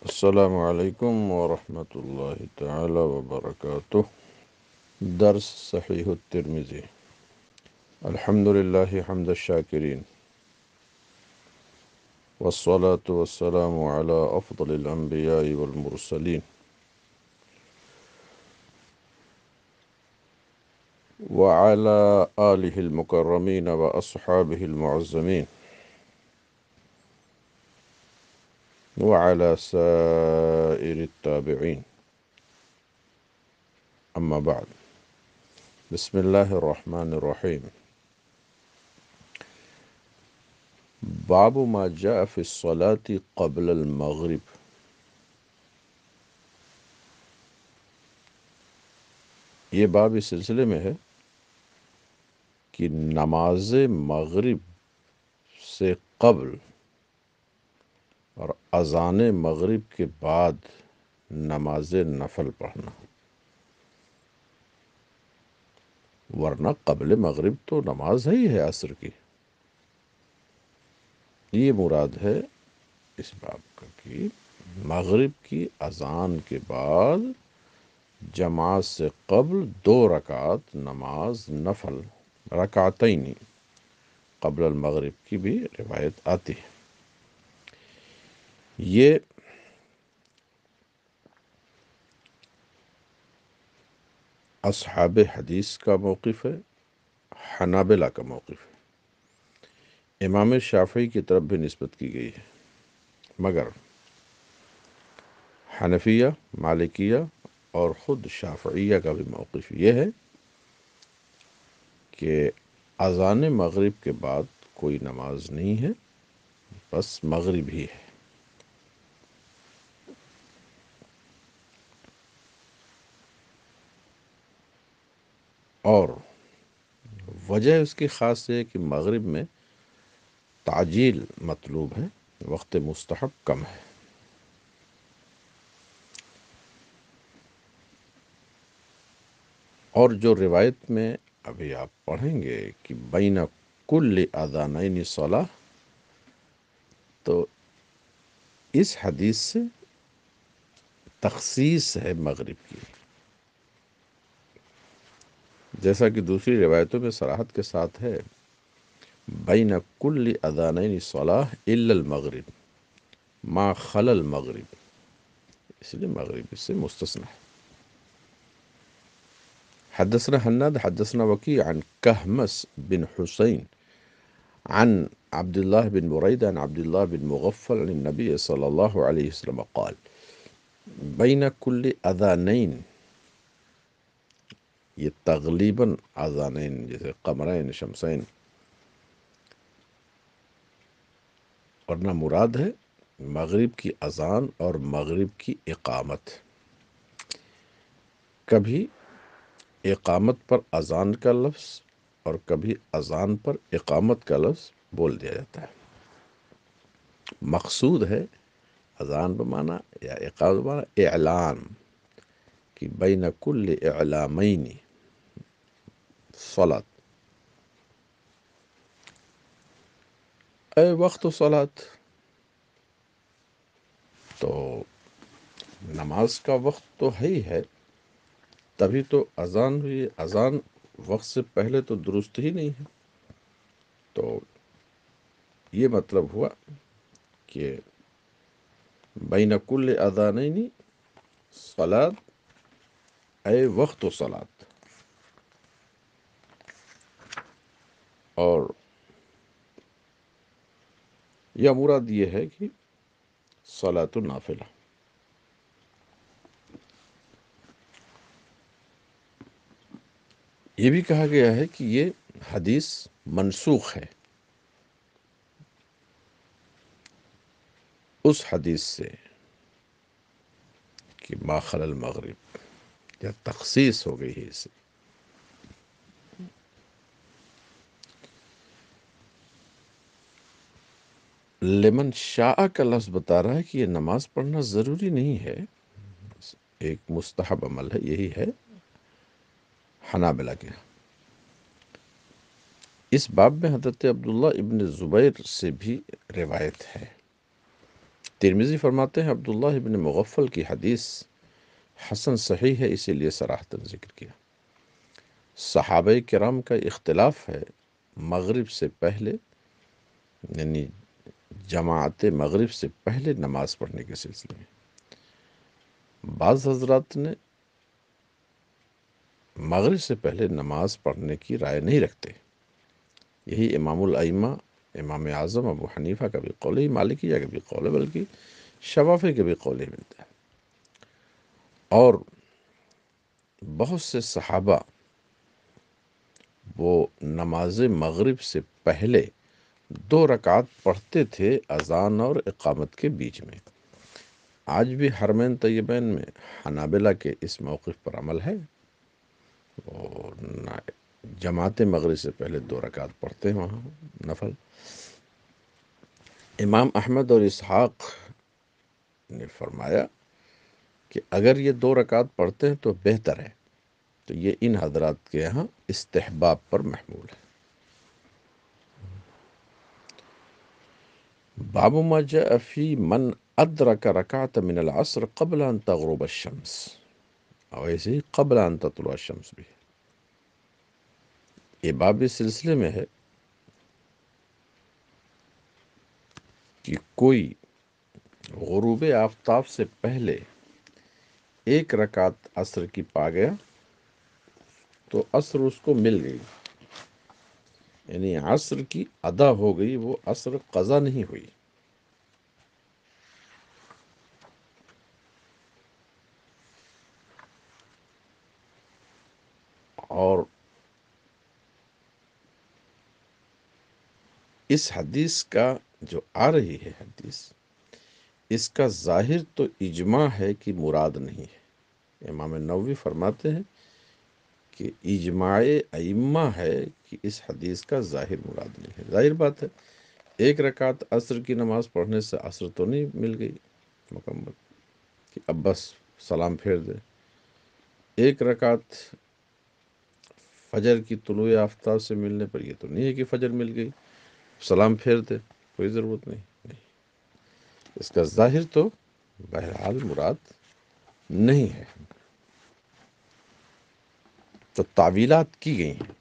السلام علیکم ورحمۃ اللہ تعالی وبرکاتہ۔ درس صحیح الترمذی۔ الحمد للہ حمد الشاکرین، والصلاة والسلام علی افضل الانبیاء والمرسلین، وعلی آلہ المکرمین واصحابہ المعظمین، وعلی سائر التابعین، اما بعد۔ بسم اللہ الرحمن الرحیم۔ باب ما جاء فی الصلاة قبل المغرب۔ یہ باب اس سلسلے میں ہے کہ نماز مغرب سے قبل اور اذان مغرب کے بعد نماز نفل پڑھنا، ورنہ قبل مغرب تو نماز ہی ہے عصر کی۔ یہ مراد ہے اس باب کا کہ مغرب کی اذان کے بعد جماعت سے قبل 2 رکعت نماز نفل، رکعتین قبل المغرب کی بھی روایت آتی ہے۔ یہ اصحاب حدیث کا موقف ہے، حنابلہ کا موقف ہے، امام شافعی کی طرف بھی نسبت کی گئی ہے، مگر حنفیہ، مالکیہ اور خود شافعیہ کا بھی موقف یہ ہے کہ اذان مغرب کے بعد کوئی نماز نہیں ہے، بس مغرب ہی ہے۔ اور وجہ اس کی خاص ہے کہ مغرب میں تعجیل مطلوب ہے، وقت مستحب کم ہے۔ اور جو روایت میں ابھی آپ پڑھیں گے کہ بین کل اذانین صلاۃ، تو اس حدیث سے تخصیص ہے مغرب کی، جیسا کہ دوسری روایتوں میں صراحت کے ساتھ ہے بین کل اذانین صلاۃ الا المغرب ما خلا المغرب، اس لیے مغرب اس سے مستثنی ہے۔ حدثنا حناد حدثنا وكيع عن كهمس بن حسين عن عبد الله بن بريدة عن عبد الله بن مغفل عن النبي صلى الله عليه وسلم قال بين كل اذانین، یہ تغلیباً اذانین جیسے قمرین شمسین، ورنہ مراد ہے مغرب کی اذان اور مغرب کی اقامت۔ کبھی اقامت پر اذان کا لفظ اور کبھی اذان پر اقامت کا لفظ بول دیا جاتا ہے۔ مقصود ہے اذان بمعنی یا اقامت بمعنی اعلان، کہ بین کل اعلامین صلاۃ، اے وقت صلاۃ، تو نماز کا وقت تو ہے ہی ہے، تبھی تو اذان ہوئی۔ اذان وقت سے پہلے تو درست ہی نہیں ہے، تو یہ مطلب ہوا کہ بین کل اذانین صلاۃ اے وقت و صلاۃ۔ اور یا مراد یہ ہے کہ صلاۃ النافلہ۔ یہ بھی کہا گیا ہے کہ یہ حدیث منسوخ ہے اس حدیث سے کہ ما خلا المغرب، یا تخصیص ہو گئی ہے اس سے۔ لمن شاء کا لفظ بتا رہا ہے کہ یہ نماز پڑھنا ضروری نہیں ہے، ایک مستحب عمل ہے، یہی ہے حنابلہ کے۔ اس باب میں حضرت عبداللہ ابن زبیر سے بھی روایت ہے ترمذی فرماتے ہیں عبداللہ ابن مغفل کی حدیث حسن صحیح ہے، اسی لیے صراحتاً ذکر کیا۔ صحابہ کرام کا اختلاف ہے مغرب سے پہلے، یعنی جماعت مغرب سے پہلے نماز پڑھنے کے سلسلے میں۔ بعض حضرات نے مغرب سے پہلے نماز پڑھنے کی رائے نہیں رکھتے، یہی امام الائمہ امام اعظم ابو حنیفہ کا بھی قول ہے، مالکیہ کا بھی قول ہے، بلکہ شوافی کا بھی قول ہی ملتا ہے۔ اور بہت سے صحابہ وہ نماز مغرب سے پہلے 2 رکعت پڑھتے تھے اذان اور اقامت کے بیچ میں۔ آج بھی حرمین طیبین میں حنابلہ کے اس موقف پر عمل ہے، اور جماعت مغرب سے پہلے 2 رکعت پڑھتے ہیں وہاں نفل۔ امام احمد اور اسحاق نے فرمایا کہ اگر یہ 2 رکعت پڑھتے ہیں تو بہتر ہے، تو یہ ان حضرات کے یہاں استحباب پر محمول ہے۔ باب ما جاء فی من ادرک رکعت من العصر قبل ان تغرب الشمس، اور ایسے ہی قبل ان تطلع الشمس بھی ہے۔ یہ باب اس سلسلے میں ہے کہ کوئی غروب آفتاب سے پہلے 1 رکعت عصر کی پا گیا تو عصر اس کو مل گئی، یعنی عصر کی ادا ہو گئی، وہ عصر قضا نہیں ہوئی۔ اور اس حدیث کا جو آ رہی ہے حدیث، اس کا ظاہر تو اجماع ہے کہ مراد نہیں ہے۔ امام نووی فرماتے ہیں کہ اجماع ائمہ ہے کہ اس حدیث کا ظاہر مراد نہیں ہے۔ ظاہر بات ہے، 1 رکعت عصر کی نماز پڑھنے سے عصر تو نہیں مل گئی مکمل کہ اب بس سلام پھیر دے۔ 1 رکعت فجر کی طلوع آفتاب سے ملنے پر یہ تو نہیں ہے کہ فجر مل گئی سلام پھیر دے، کوئی ضرورت نہیں۔ اس کا ظاہر تو بہرحال مراد نہیں ہے، تو تعویلات کی گئی ہیں۔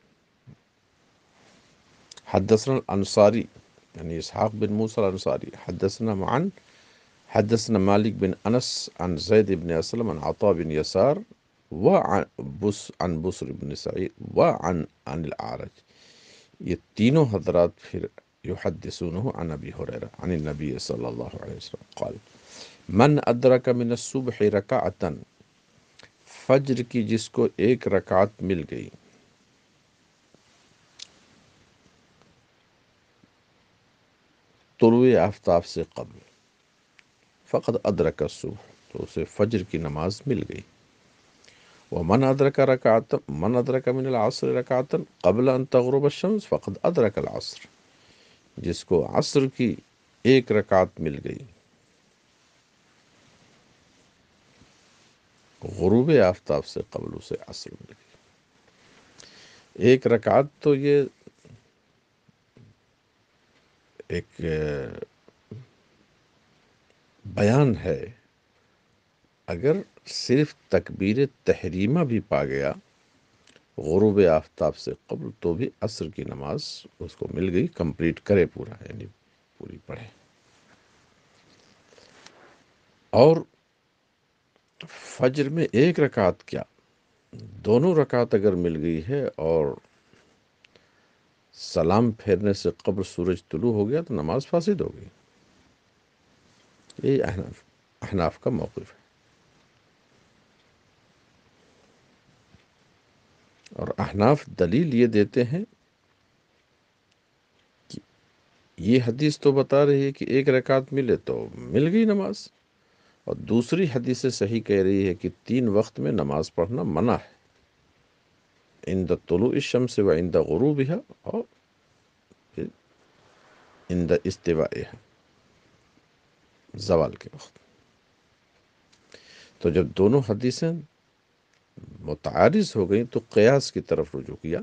حدثنا الانصاری یعنی اسحاق بن موسیٰ الانصاری حدثنا معن حدثنا مالک بن انس عن زید بن اسلم عن عطاء بن یسار عن بسر بن سعید عن الاعرج، یہ تینوں حضرات پھر یحدثونه عن ابی ہریرہ عن النبی صلی اللہ علیہ وسلم قال من ادرک من الصبح رکعتا، فجر کی جس کو 1 رکعت مل گئی، طلوع آفتاب سے قبل، فقد ادرک الصبح، تو اسے فجر کی نماز مل گئی۔ ومن ادرک رکعتا من ادرک من العصر رکعتا قبل ان تغرب الشمس فقد ادرک العصر، جس کو عصر کی 1 رکعت مل گئی غروب آفتاب سے قبل، اسے عصر مل گئی۔ 1 رکعت تو یہ ایک بیان ہے، اگر صرف تکبیر تحریمہ بھی پا گیا غروب آفتاب سے قبل تو بھی عصر کی نماز اس کو مل گئی، کمپلیٹ کرے پورا، یعنی پوری پڑھے۔ اور فجر میں 1 رکعت کیا، 2 رکعت اگر مل گئی ہے اور سلام پھیرنے سے قبل سورج طلوع ہو گیا تو نماز فاسد ہو گئی۔ یہ احناف کا موقف ہے، اور احناف دلیل یہ دیتے ہیں کہ یہ حدیث تو بتا رہی ہے کہ 1 رکعت ملے تو مل گئی نماز، اور دوسری حدیث صحیح کہہ رہی ہے کہ 3 وقت میں نماز پڑھنا منع ہے، عند طلوع الشمس و عند غروبها اور پھر عند استوائها، زوال کے وقت۔ تو جب دونوں حدیثیں متعارض ہو گئیں تو قیاس کی طرف رجوع کیا،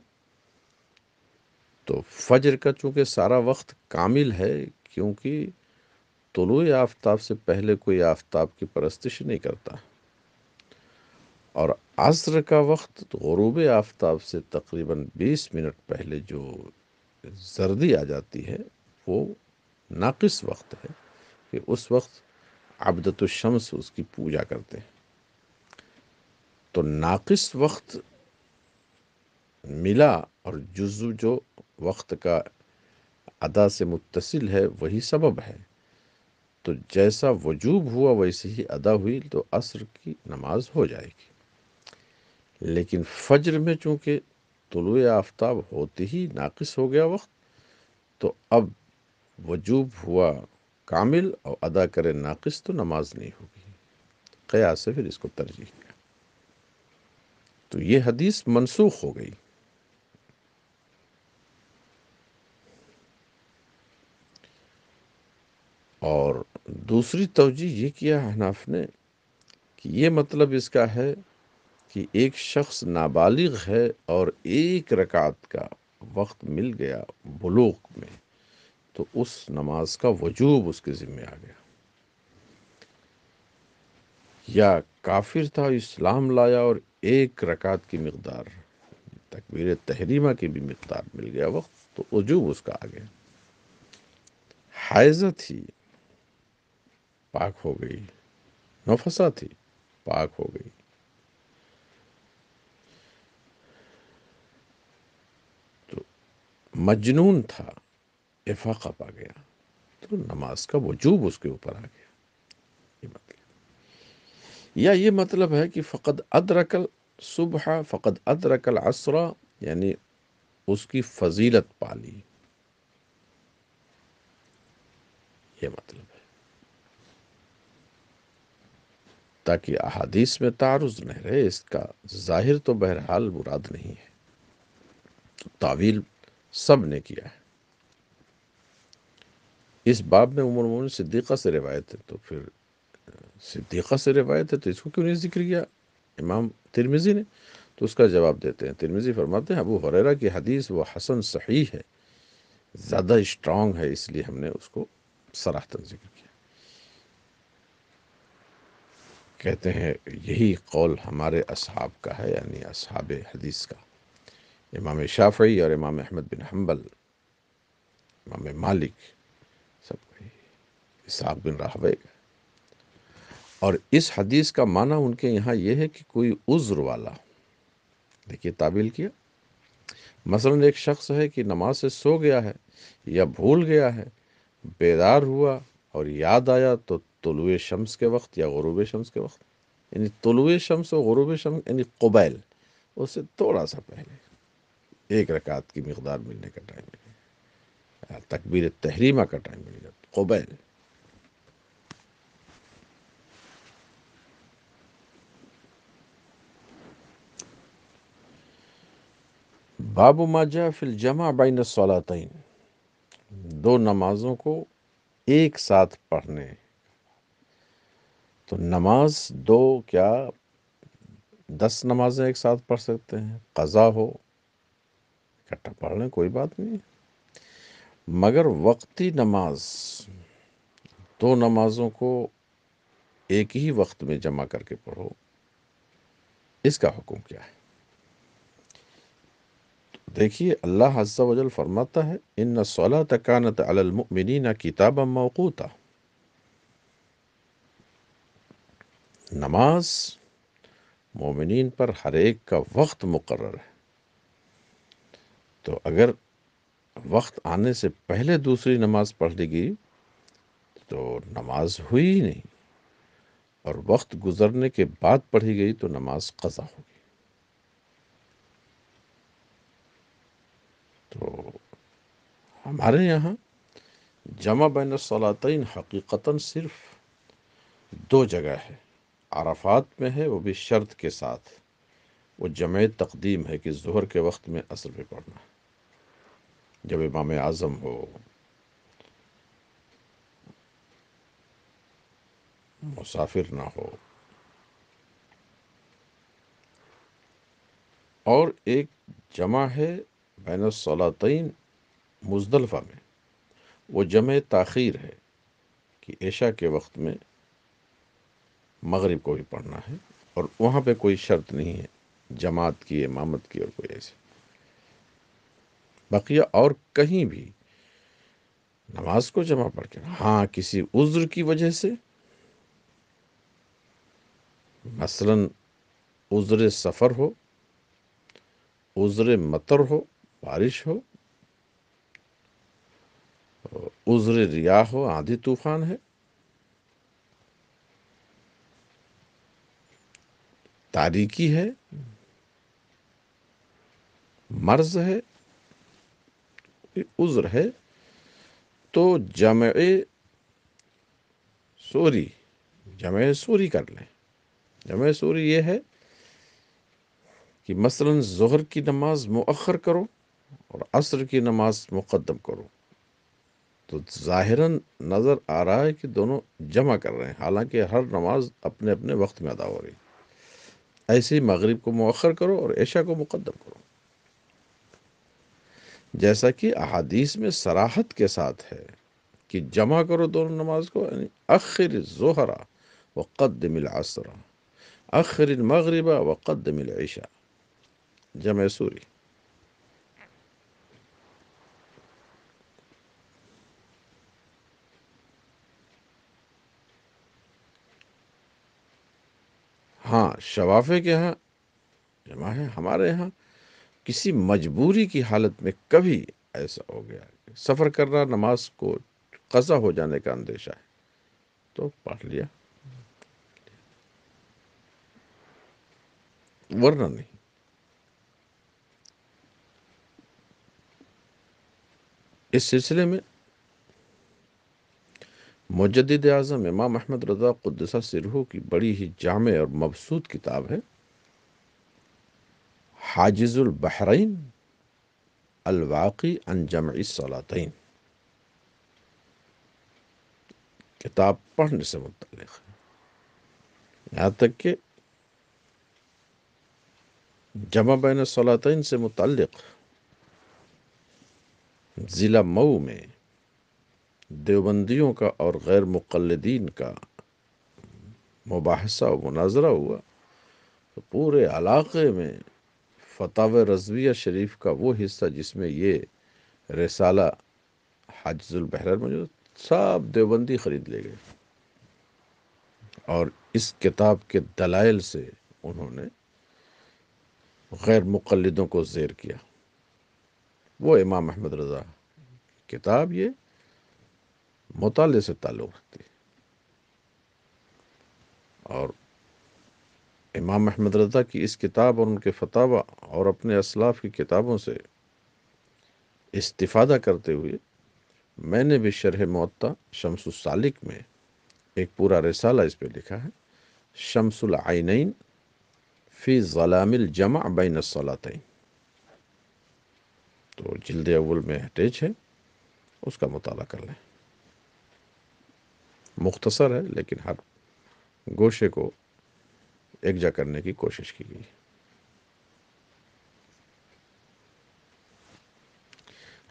تو فجر کا چونکہ سارا وقت کامل ہے، کیونکہ طلوع آفتاب سے پہلے کوئی آفتاب کی پرستش نہیں کرتا، اور عصر کا وقت غروب آفتاب سے تقریباً 20 منٹ پہلے جو زردی آ جاتی ہے وہ ناقص وقت ہے کہ اس وقت عبدۃ الشمس اس کی پوجا کرتے ہیں۔ تو ناقص وقت ملا اور جزو جو وقت کا ادا سے متصل ہے وہی سبب ہے، تو جیسا وجوب ہوا ویسے ہی ادا ہوئی تو عصر کی نماز ہو جائے گی۔ لیکن فجر میں چونکہ طلوع آفتاب ہوتے ہی ناقص ہو گیا وقت، تو اب وجوب ہوا کامل اور ادا کرے ناقص تو نماز نہیں ہوگی۔ قیاس سے پھر اس کو ترجیح دیا، تو یہ حدیث منسوخ ہو گئی۔ اور دوسری توجہ یہ کیا احناف نے کہ یہ مطلب اس کا ہے کہ ایک شخص نابالغ ہے اور ایک رکعت کا وقت مل گیا بلوغ میں، تو اس نماز کا وجوب اس کے ذمہ آ گیا۔ یا کافر تھا، اسلام لایا اور ایک رکعت کی مقدار، تکبیر تحریمہ کی بھی مقدار مل گیا وقت، تو وجوب اس کا آ گیا۔ حائضہ تھی، پاک ہو گئی، نفسا تھی، پاک ہو گئی۔ تو مجنون تھا، افاقہ پا گیا، تو نماز کا وجوب اس کے اوپر آ گیا۔ یہ مطلب، یا یہ مطلب ہے کہ فقد ادرک الصبح فقد ادرک العصر، یعنی اس کی فضیلت پالی، یہ مطلب ہے، تاکہ احادیث میں تعارض نہ رہے۔ اس کا ظاہر تو بہرحال مراد نہیں ہے، تعویل سب نے کیا ہے۔ اس باب میں ام المؤمنین صدیقہ سے روایت ہے، تو پھر صدیقہ سے روایت ہے تو اس کو کیوں نہیں ذکر کیا امام ترمذی نے؟ تو اس کا جواب دیتے ہیں، ترمذی فرماتے ہیں ابو ہریرہ کی حدیث وہ حسن صحیح ہے، زیادہ اسٹرانگ ہے، اس لیے ہم نے اس کو صراحتاً ذکر کیا۔ کہتے ہیں یہی قول ہمارے اصحاب کا ہے، یعنی اصحاب حدیث کا، امام شافعی اور امام احمد بن حنبل، امام مالک، سب کا، اسحاق بن راہوے کا۔ اور اس حدیث کا معنی ان کے یہاں یہ ہے کہ کوئی عذر والا، دیکھیے تعبیل کیا، مثلا ایک شخص ہے کہ نماز سے سو گیا ہے یا بھول گیا ہے، بیدار ہوا اور یاد آیا تو طلوع شمس کے وقت یا غروب شمس کے وقت، یعنی طلوع شمس و غروب شمس یعنی قبیل، اس سے تھوڑا سا پہلے ایک رکعت کی مقدار ملنے کا ٹائم ملے، تکبیر تحریمہ کا ٹائم ملے گا، قبیل۔ باب ما جاء فی الجمع بین الصلاتین، دو نمازوں کو ایک ساتھ پڑھنے، تو نماز دو کیا 10 نمازیں ایک ساتھ پڑھ سکتے ہیں، قضا ہو اکٹھا پڑھ لیں، کوئی بات نہیں، مگر وقتی نماز دو نمازوں کو ایک ہی وقت میں جمع کر کے پڑھو، اس کا حکم کیا ہے؟ دیکھیے اللہ عز و جل فرماتا ہے ان الصلاۃ کانت علی المؤمنین کتابا موقوتا، نماز مومنین پر ہر ایک کا وقت مقرر ہے، تو اگر وقت آنے سے پہلے دوسری نماز پڑھ لی گئی تو نماز ہوئی ہی نہیں، اور وقت گزرنے کے بعد پڑھی گئی تو نماز قضا ہوگی۔ تو ہمارے یہاں جمع بین الصلاتین حقیقتاً صرف دو جگہ ہے، عرفات میں ہے، وہ بھی شرط کے ساتھ، وہ جمع تقدیم ہے کہ ظہر کے وقت میں عصر پہ پڑھنا، جب امام اعظم ہو، مسافر نہ ہو۔ اور ایک جمع ہے بین الصلاتین مزدلفہ میں، وہ جمع تاخیر ہے، کہ عشاء کے وقت میں مغرب کو بھی پڑھنا ہے، اور وہاں پہ کوئی شرط نہیں ہے جماعت کی، امامت کی، اور کوئی ایسی بقیہ اور کہیں بھی نماز کو جمع پڑھ کے، ہاں کسی عذر کی وجہ سے، مثلا عذر سفر ہو، عذر مطر ہو، بارش ہو، عذر ریاح ہو، آندھی طوفان ہے، تاریکی ہے، مرض ہے، عذر ہے، تو سوری جمع سوری کر لیں۔ جمع سوری یہ ہے کہ مثلا ظہر کی نماز مؤخر کرو اور عصر کی نماز مقدم کرو، تو ظاہراً نظر آ رہا ہے کہ دونوں جمع کر رہے ہیں، حالانکہ ہر نماز اپنے اپنے وقت میں ادا ہو رہی ہے۔ ایسے ہی مغرب کو مؤخر کرو اور عشاء کو مقدم کرو، جیسا کہ احادیث میں صراحت کے ساتھ ہے کہ جمع کرو دونوں نماز کو، یعنی اخر الظہر وقدم العصر، اخر المغرب وقدم العشاء، جمع سوری۔ ہاں شوافے کے ہاں جمع ہے، ہمارے ہاں کسی مجبوری کی حالت میں کبھی ایسا ہو گیا کہ سفر کر رہا، نماز کو قضا ہو جانے کا اندیشہ ہے تو پڑھ لیا، ورنہ نہیں۔ اس سلسلے میں مجدد اعظم امام احمد رضا قدس سرہ کی بڑی ہی جامع اور مبسوط کتاب ہے حاجز البحرین الواقی عن جمع الصلاتین، کتاب پڑھنے سے متعلق ہے، یہاں تک کہ جمع بین الصلاتین سے متعلق ضلع مئو میں دیوبندیوں کا اور غیر مقلدین کا مباحثہ و مناظرہ ہوا، تو پورے علاقے میں فتاوی رضویہ شریف کا وہ حصہ جس میں یہ رسالہ حاجز البحرین موجود، سب دیوبندی خرید لے گئے، اور اس کتاب کے دلائل سے انہوں نے غیر مقلدوں کو زیر کیا۔ وہ امام احمد رضا کتاب یہ مطالعے سے تعلق رکھتی ہے، اور امام احمد رضا کی اس کتاب اور ان کے فتاوی اور اپنے اسلاف کی کتابوں سے استفادہ کرتے ہوئے میں نے بھی شرح موطا شمس السالک میں ایک پورا رسالہ اس پہ لکھا ہے، شمس العینین فی ظلام الجمع بین الصلاتین، تو جلد اول میں اٹیچ ہے، اس کا مطالعہ کر لیں۔ مختصر ہے لیکن ہر گوشے کو یکجا کرنے کی کوشش کی گئی۔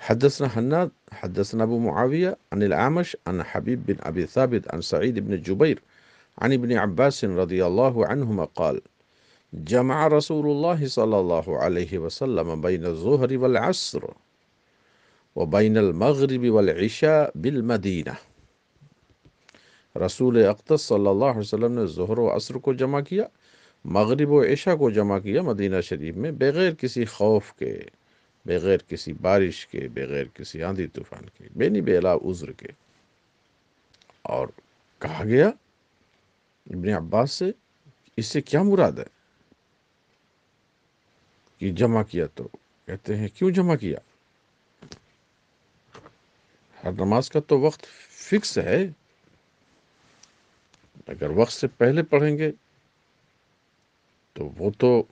حدثنا حناد حدثنا ابو معاویہ عن العامش عن حبیب بن ابی ثابت عن سعید بن جبیر عن ابن عباس رضی اللہ عنہما قال جمع رسول اللہ صلی اللہ علیہ وسلم بین الظہر والعصر وبین المغرب والعشاء بالمدینہ، رسول اقدس صلی اللہ علیہ وسلم نے ظہر و عصر کو جمع کیا، مغرب و عشاء کو جمع کیا مدینہ شریف میں، بغیر کسی خوف کے، بغیر کسی بارش کے، بغیر کسی آندھی طوفان کے، بے علاوہ عذر کے۔ اور کہا گیا ابن عباس سے اس سے کیا مراد ہے کہ جمع کیا، تو کہتے ہیں کیوں جمع کیا؟ ہر نماز کا تو وقت فکس ہے، اگر وقت سے پہلے پڑھیں گے تو وہ تو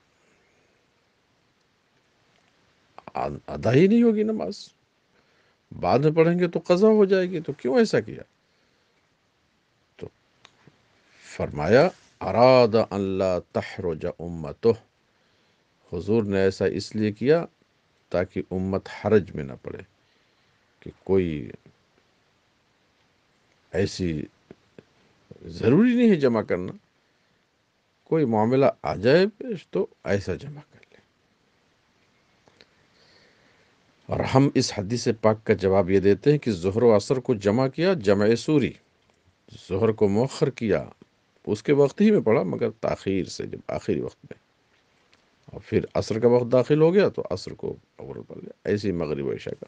ادا ہی نہیں ہوگی نماز، بعد میں پڑھیں گے تو قضا ہو جائے گی، تو کیوں ایسا کیا؟ تو فرمایا اراد ان لا تحرج امتہ، حضور نے ایسا اس لیے کیا تاکہ امت حرج میں نہ پڑے، کہ کوئی ایسی ضروری نہیں ہے جمع کرنا، کوئی معاملہ آ جائے پیش تو ایسا جمع کر لیں۔ اور ہم اس حدیث پاک کا جواب یہ دیتے ہیں کہ ظہر و عصر کو جمع کیا جمع سوری، ظہر کو مؤخر کیا اس کے وقت ہی میں پڑھا مگر تاخیر سے، جب آخری وقت میں، اور پھر عصر کا وقت داخل ہو گیا تو عصر کو اول پڑھ لیا، ایسے ہی مغرب و عشاء کا۔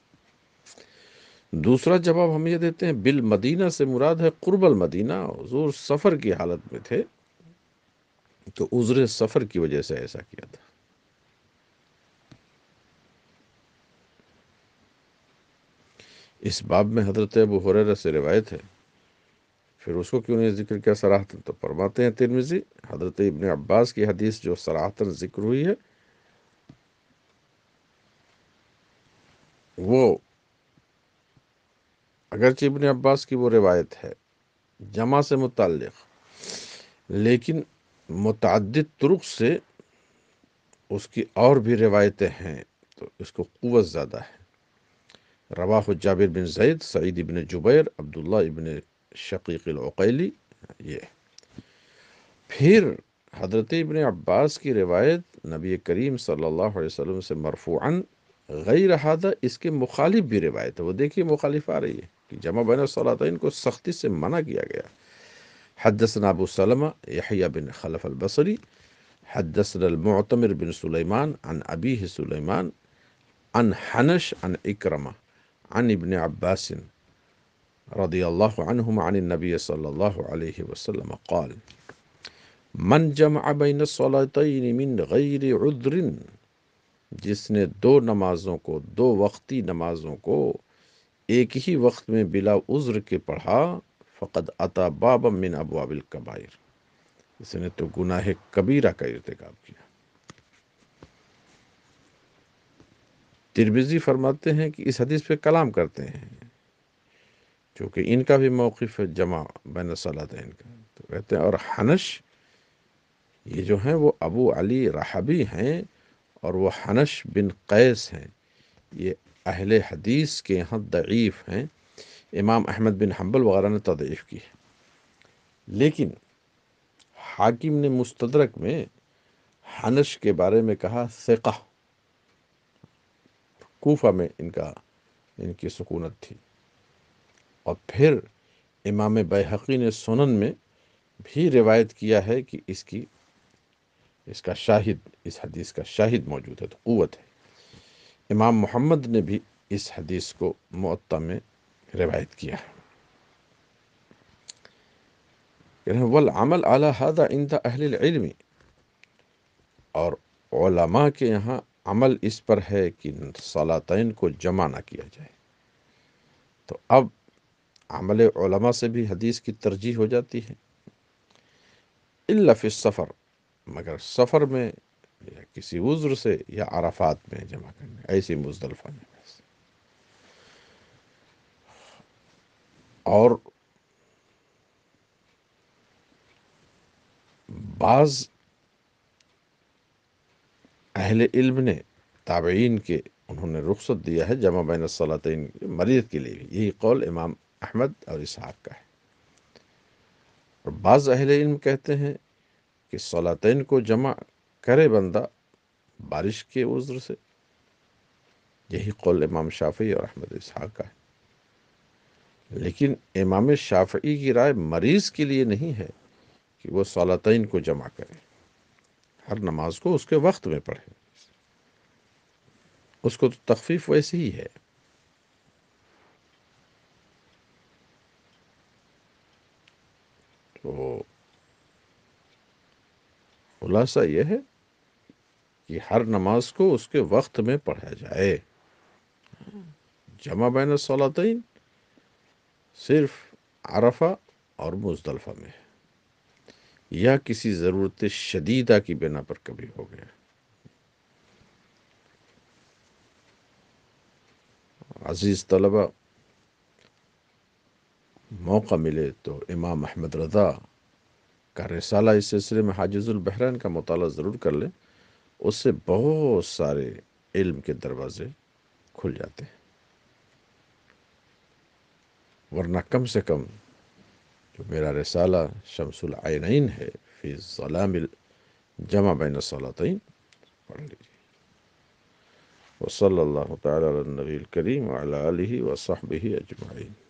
دوسرا جواب ہم یہ دیتے ہیں بالمدینہ سے مراد ہے قرب المدینہ، حضور سفر کی حالت میں تھے تو عذر سفر کی وجہ سے ایسا کیا تھا۔ اس باب میں حضرت ابو ہریرہ سے روایت ہے، پھر اس کو کیوں نہیں ذکر کیا صراحتاً؟ تو فرماتے ہیں ترمذی، حضرت ابن عباس کی حدیث جو صراحتاً ذکر ہوئی ہے وہ اگرچہ ابن عباس کی وہ روایت ہے جمع سے متعلق، لیکن متعدد طرق سے اس کی اور بھی روایتیں ہیں تو اس کو قوت زیادہ ہے۔ رواہ جابر بن زید، سعید بن جبیر، عبداللہ ابن شقیق العقیلی، یہ پھر حضرت ابن عباس کی روایت نبی کریم صلی اللہ علیہ وسلم سے مرفوعاً غیر ھذا، اس کے مخالف بھی روایت ہے، وہ دیکھیے مخالف آ رہی ہے کہ جمع بین الصلاتین کو سختی سے منع کیا گیا۔ حدثنا ابو سلمہ یحییٰ بن خلف البصری، حدثنا المعتمر بن سلیمان عن ابیہ سلیمان عن حنش عن اکرمہ عن ابن عباس رضی اللہ عنہما عن النبی صلی اللہ علیہ وسلم قال من جمع بین الصلاتین من غیر عذر، جس نے دو نمازوں کو، دو وقتی نمازوں کو ایک ہی وقت میں بلا عذر کے پڑھا، فقد اتی بابا من ابواب الکبائر، اس نے تو گناہ کبیرہ کا ارتکاب کیا۔ ترمذی فرماتے ہیں کہ اس حدیث پہ کلام کرتے ہیں چونکہ ان کا بھی موقف ہے جمع بین الصلاتین کا، تو کہتے ہیں اور حنش یہ جو ہیں وہ ابو علی رحبی ہیں اور وہ حنش بن قیس ہیں، یہ اہل حدیث کے یہاں ضعیف ہیں، امام احمد بن حنبل وغیرہ نے تضعیف کی ہے، لیکن حاکم نے مستدرک میں حنش کے بارے میں کہا ثقہ، کوفہ میں ان کی سکونت تھی، اور پھر امام بیہقی نے سنن میں بھی روایت کیا ہے کہ اس کا شاہد، اس حدیث کا شاہد موجود ہے تو قوت ہے۔ امام محمد نے بھی اس حدیث کو موطا میں روایت کیا ہے۔ والعمل علی ھذا عند اہل العلم، اور علماء کے یہاں عمل اس پر ہے کہ صلاتین کو جمع نہ کیا جائے، تو اب عمل علماء سے بھی حدیث کی ترجیح ہو جاتی ہے، الا فی السفر، مگر سفر میں یا کسی عذر سے یا عرفات میں جمع کرنا، ایسی مزدلفہ میں بس۔ اور بعض اہل علم نے تابعین کے انہوں نے رخصت دیا ہے جمع بین الصلاتین مریض کے لیے بھی، یہی قول امام احمد اور اسحاق کا ہے، اور بعض اہل علم کہتے ہیں کہ صلاتین کو جمع کرے بندہ بارش کے عذر سے، یہی قول امام شافعی اور احمد اسحاق کا ہے، لیکن امام شافعی کی رائے مریض کے لیے نہیں ہے کہ وہ صلاتین کو جمع کرے، ہر نماز کو اس کے وقت میں پڑھے، اس کو تو تخفیف ویسے ہی ہے۔ تو خلاصہ یہ ہے کہ ہر نماز کو اس کے وقت میں پڑھا جائے، جمع بین الصلاتین صرف عرفہ اور مزدلفہ میں ہے، یا کسی ضرورت شدیدہ کی بنا پر کبھی ہو گیا۔ عزیز طلبہ، موقع ملے تو امام احمد رضا کا رسالہ اس سلسلے میں حاجز البحرین کا مطالعہ ضرور کر لیں، اس سے بہت سارے علم کے دروازے کھل جاتے ہیں، ورنہ کم سے کم جو میرا رسالہ شمس العینین ہے فی الظلام الجمع بین الصلاتین، پڑھ لیجیے۔ وصلی اللہ تعالی علی النبی الکریم وعلی آلہ وصحبہ اجمعین۔